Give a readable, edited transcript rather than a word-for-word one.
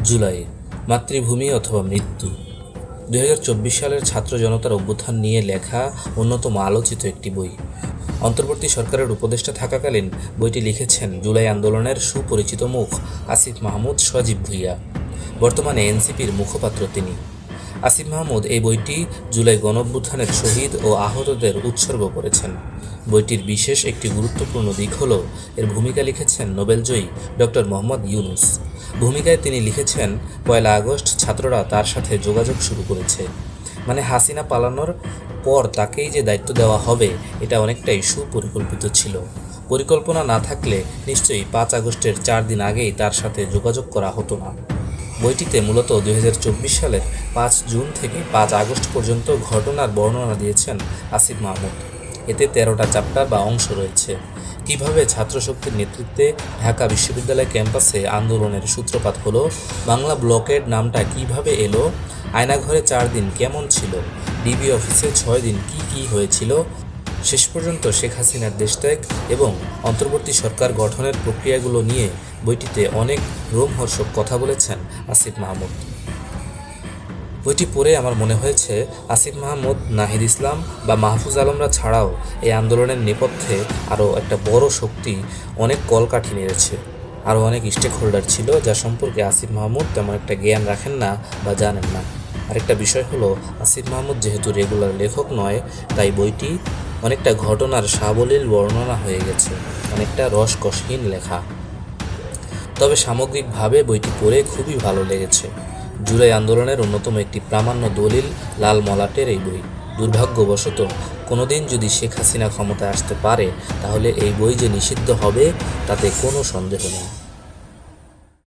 জুলাই, মাতৃভূমি অথবা মৃত্যু। 2024 সালের ছাত্র জনতার অভ্যুত্থান নিয়ে লেখা অন্যতম আলোচিত একটি বই। অন্তর্বর্তী সরকারের উপদেষ্টা থাকাকালীন বইটি লিখেছেন জুলাই আন্দোলনের সুপরিচিত মুখ আসিফ মাহমুদ সজীব ভুঁইয়া। বর্তমানে এনসিপির মুখপাত্র তিনি। আসিফ মাহমুদ এই বইটি জুলাই গণঅভ্যুত্থানের শহীদ ও আহতদের উৎসর্গ করেছেন। বইটির বিশেষ একটি গুরুত্বপূর্ণ দিক হল এর ভূমিকা লিখেছেন নোবেলজয়ী ডক্টর মোহাম্মদ ইউনূস। ভূমিকায় তিনি লিখেছেন, 1 আগস্ট ছাত্ররা তার সাথে যোগাযোগ শুরু করেছে। মানে হাসিনা পালানোর পর তাকেই যে দায়িত্ব দেওয়া হবে, এটা অনেকটাই সুপরিকল্পিত ছিল। পরিকল্পনা না থাকলে নিশ্চয়ই 5 আগস্টের 4 দিন আগেই তার সাথে যোগাযোগ করা হতো না। বইটিতে মূলত 2024 সালের 5 জুন থেকে 5 আগস্ট পর্যন্ত ঘটনার বর্ণনা দিয়েছেন আসিফ মাহমুদ। এতে 13টা চ্যাপ্টার বা অংশ রয়েছে। কিভাবে ছাত্রশক্তির নেতৃত্বে ঢাকা বিশ্ববিদ্যালয় ক্যাম্পাসে আন্দোলনের সূত্রপাত হলো, বাংলা ব্লকেড নামটা কিভাবে এলো, আয়নাঘরে 4 দিন কেমন ছিল, ডিবি অফিসে 6 দিন কি হয়েছিল, শেষ পর্যন্ত শেখ হাসিনার দেশত্যাগ এবং অন্তর্বর্তী সরকার গঠনের প্রক্রিয়াগুলো নিয়ে বইটিতে অনেক রোমহর্ষক কথা বলেছেন আসিফ মাহমুদ। বইটি পড়ে আমার মনে হয়েছে আসিফ মাহমুদ, নাহিদ ইসলাম বা মাহফুজ আলমরা ছাড়াও এই আন্দোলনের নেপথ্যে আরও একটা বড় শক্তি অনেক কলকাঠি নেড়েছে। আরও অনেক স্টেক হোল্ডার ছিল যা সম্পর্কে আসিফ মাহমুদ তেমন একটা জ্ঞান রাখেন না বা জানেন না। আরেকটা বিষয় হলো, আসিফ মাহমুদ যেহেতু রেগুলার লেখক নয়, তাই বইটি অনেকটা ঘটনার সাবলীল বর্ণনা হয়ে গেছে, অনেকটা রসকসহীন লেখা। তবে সামগ্রিকভাবে বইটি পড়ে খুবই ভালো লেগেছে। জুলাই আন্দোলনের অন্যতম একটি প্রামাণ্য দলিল লাল মলাটের এই বই। দুর্ভাগ্যবশত কোনোদিন যদি শেখ হাসিনা ক্ষমতায় আসতে পারে, তাহলে এই বই যে নিষিদ্ধ হবে তাতে কোনো সন্দেহ নেই।